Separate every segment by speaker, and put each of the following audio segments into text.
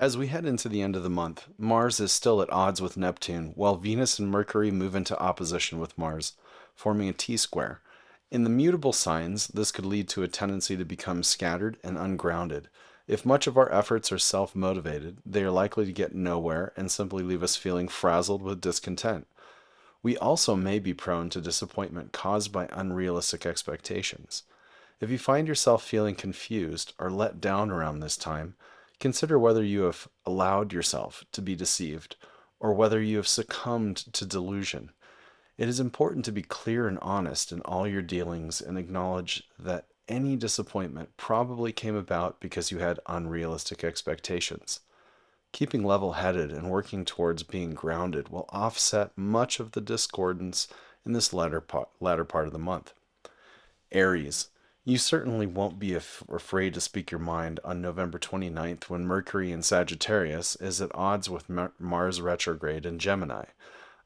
Speaker 1: As we head into the end of the month, Mars is still at odds with Neptune, while Venus and Mercury move into opposition with Mars, forming a T-square. In the mutable signs, this could lead to a tendency to become scattered and ungrounded. If much of our efforts are self-motivated, they are likely to get nowhere and simply leave us feeling frazzled with discontent. We also may be prone to disappointment caused by unrealistic expectations. If you find yourself feeling confused or let down around this time, consider whether you have allowed yourself to be deceived or whether you have succumbed to delusion. It is important to be clear and honest in all your dealings and acknowledge that any disappointment probably came about because you had unrealistic expectations. Keeping level headed and working towards being grounded will offset much of the discordance in this latter part of the month. Aries, you certainly won't be afraid to speak your mind on November 29th when Mercury in Sagittarius is at odds with Mars retrograde in Gemini.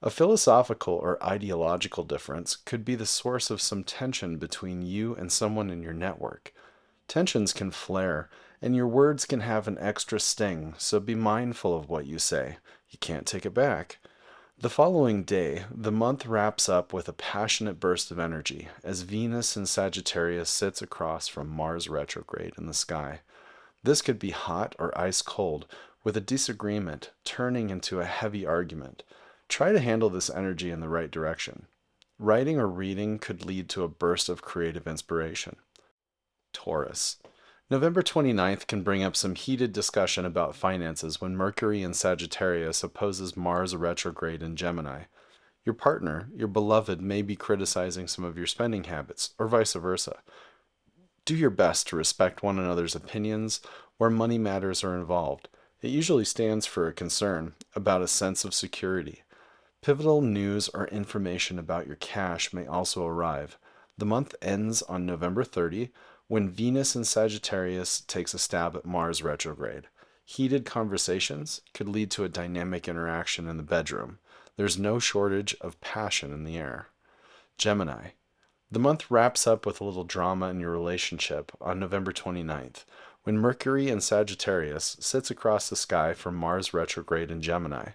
Speaker 1: A philosophical or ideological difference could be the source of some tension between you and someone in your network. Tensions can flare, and your words can have an extra sting, so be mindful of what you say. You can't take it back. The following day, the month wraps up with a passionate burst of energy as Venus in Sagittarius sits across from Mars retrograde in the sky. This could be hot or ice cold, with a disagreement turning into a heavy argument. Try to handle this energy in the right direction. Writing or reading could lead to a burst of creative inspiration. Taurus. November 29th can bring up some heated discussion about finances when Mercury in Sagittarius opposes Mars retrograde in Gemini. Your partner, your beloved, may be criticizing some of your spending habits, or vice versa. Do your best to respect one another's opinions where money matters are involved. It usually stands for a concern about a sense of security. Pivotal news or information about your cash may also arrive. The month ends on November 30 when Venus in Sagittarius takes a stab at Mars retrograde. Heated conversations could lead to a dynamic interaction in the bedroom. There's no shortage of passion in the air. Gemini. The month wraps up with a little drama in your relationship on November 29th, when Mercury in Sagittarius sits across the sky from Mars retrograde in Gemini.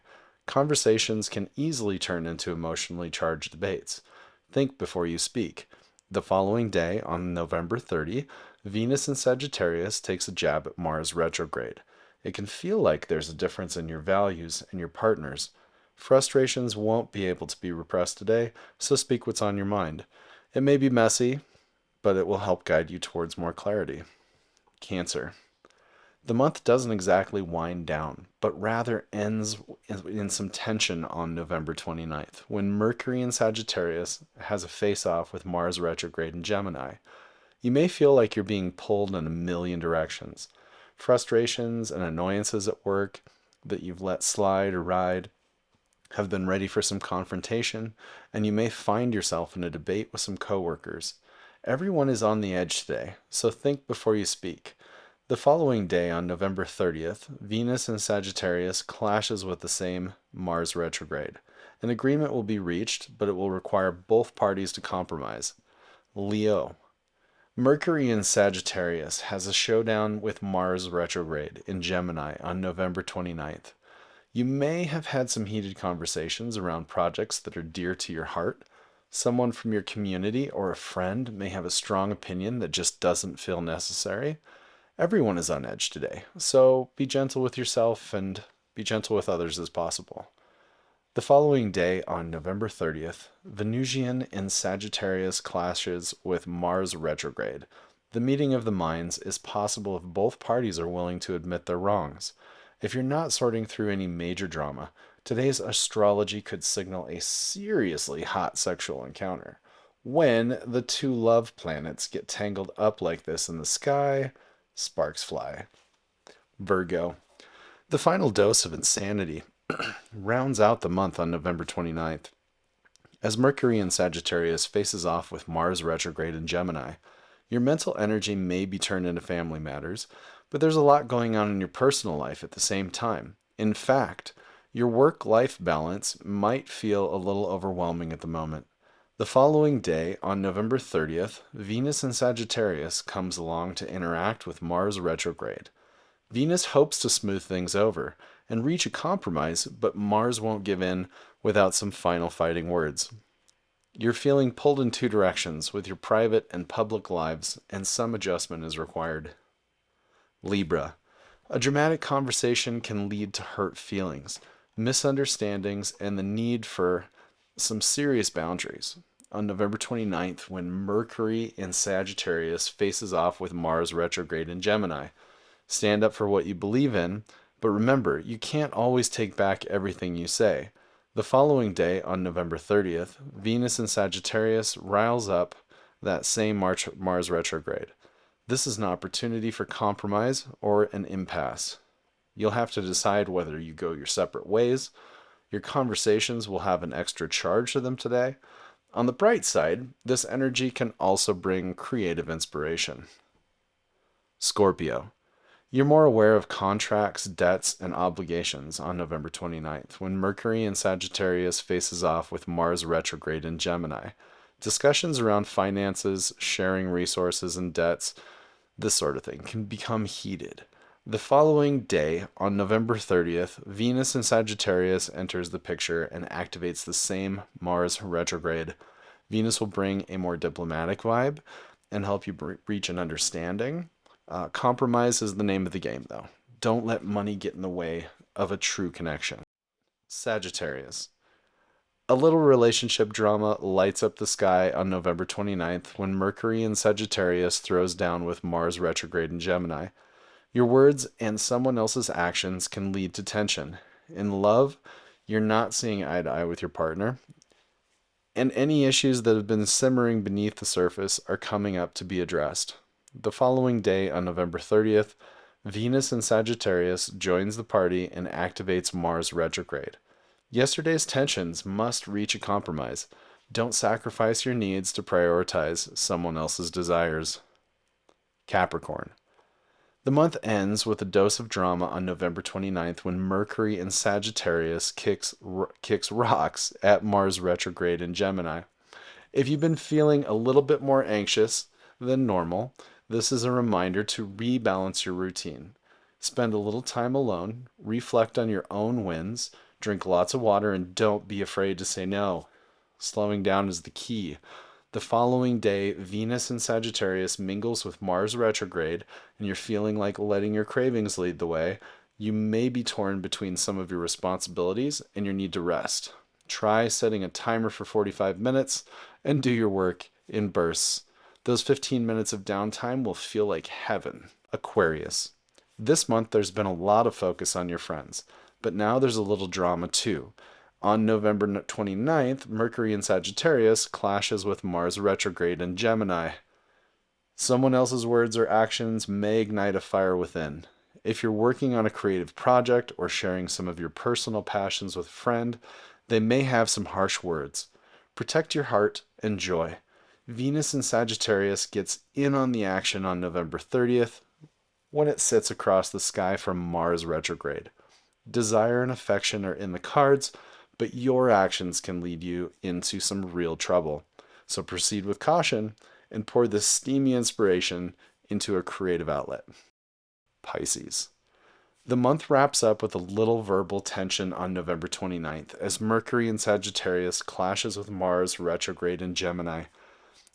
Speaker 1: Conversations can easily turn into emotionally charged debates. Think before you speak. The following day, on November 30, Venus in Sagittarius takes a jab at Mars retrograde. It can feel like there's a difference in your values and your partner's. Frustrations won't be able to be repressed today, so speak what's on your mind. It may be messy, but it will help guide you towards more clarity. Cancer. The month doesn't exactly wind down, but rather ends in some tension on November 29th, when Mercury in Sagittarius has a face-off with Mars retrograde in Gemini. You may feel like you're being pulled in a million directions. Frustrations and annoyances at work that you've let slide or ride have been ready for some confrontation, and you may find yourself in a debate with some coworkers. Everyone is on the edge today, so think before you speak. The following day, on November 30th, Venus in Sagittarius clashes with the same Mars retrograde. An agreement will be reached, but it will require both parties to compromise. Leo. Mercury in Sagittarius has a showdown with Mars retrograde in Gemini on November 29th. You may have had some heated conversations around projects that are dear to your heart. Someone from your community or a friend may have a strong opinion that just doesn't feel necessary. Everyone is on edge today, so be gentle with yourself and be gentle with others as possible. The following day, on November 30th, Venusian in Sagittarius clashes with Mars retrograde. The meeting of the minds is possible if both parties are willing to admit their wrongs. If you're not sorting through any major drama, today's astrology could signal a seriously hot sexual encounter. When the two love planets get tangled up like this in the sky, sparks fly. Virgo. The final dose of insanity rounds out the month on November 29th. As Mercury in Sagittarius faces off with Mars retrograde in Gemini, your mental energy may be turned into family matters, but there's a lot going on in your personal life at the same time. In fact, your work-life balance might feel a little overwhelming at the moment. The following day, on November 30th, Venus in Sagittarius comes along to interact with Mars retrograde. Venus hopes to smooth things over and reach a compromise, but Mars won't give in without some final fighting words. You're feeling pulled in two directions with your private and public lives, and some adjustment is required. Libra. A dramatic conversation can lead to hurt feelings, misunderstandings, and the need for some serious boundaries. On November 29th, when Mercury in Sagittarius faces off with Mars retrograde in Gemini, stand up for what you believe in, but remember, you can't always take back everything you say. The following day, on November 30th, Venus in Sagittarius riles up that same Mars retrograde. This is an opportunity for compromise or an impasse. You'll have to decide whether you go your separate ways. Your conversations will have an extra charge to them today. On the bright side, this energy can also bring creative inspiration. Scorpio. You're more aware of contracts, debts, and obligations on November 29th when Mercury in Sagittarius faces off with Mars retrograde in Gemini. Discussions around finances, sharing resources and debts, this sort of thing, can become heated. The following day, on November 30th, Venus in Sagittarius enters the picture and activates the same Mars retrograde. Venus will bring a more diplomatic vibe and help you reach an understanding. Compromise is the name of the game, though. Don't let money get in the way of a true connection. Sagittarius. A little relationship drama lights up the sky on November 29th when Mercury in Sagittarius throws down with Mars retrograde in Gemini. Your words and someone else's actions can lead to tension. In love, you're not seeing eye to eye with your partner, and any issues that have been simmering beneath the surface are coming up to be addressed. The following day, on November 30th, Venus in Sagittarius joins the party and activates Mars retrograde. Yesterday's tensions must reach a compromise. Don't sacrifice your needs to prioritize someone else's desires. Capricorn. The month ends with a dose of drama on November 29th when Mercury in Sagittarius kicks rocks at Mars retrograde in Gemini. If you've been feeling a little bit more anxious than normal, this is a reminder to rebalance your routine. Spend a little time alone, reflect on your own wins, drink lots of water, and don't be afraid to say no. Slowing down is the key. The following day, Venus in Sagittarius mingles with Mars retrograde, and you're feeling like letting your cravings lead the way. You may be torn between some of your responsibilities and your need to rest. Try setting a timer for 45 minutes and do your work in bursts. Those 15 minutes of downtime will feel like heaven. Aquarius. This month there's been a lot of focus on your friends, but now there's a little drama too. On November 29th, Mercury in Sagittarius clashes with Mars retrograde in Gemini. Someone else's words or actions may ignite a fire within. If you're working on a creative project or sharing some of your personal passions with a friend, they may have some harsh words. Protect your heart and joy. Venus in Sagittarius gets in on the action on November 30th when it sits across the sky from Mars retrograde. Desire and affection are in the cards, but your actions can lead you into some real trouble. So proceed with caution and pour this steamy inspiration into a creative outlet. Pisces. The month wraps up with a little verbal tension on November 29th as Mercury in Sagittarius clashes with Mars retrograde in Gemini.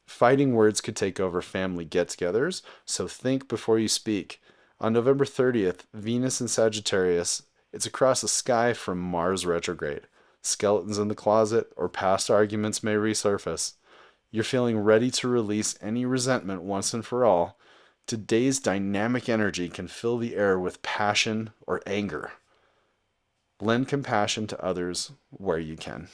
Speaker 1: Fighting words could take over family get-togethers, so think before you speak. On November 30th, Venus in Sagittarius, it's across the sky from Mars retrograde. Skeletons in the closet or past arguments may resurface. You're feeling ready to release any resentment once and for all. Today's dynamic energy can fill the air with passion or anger. Lend compassion to others where you can.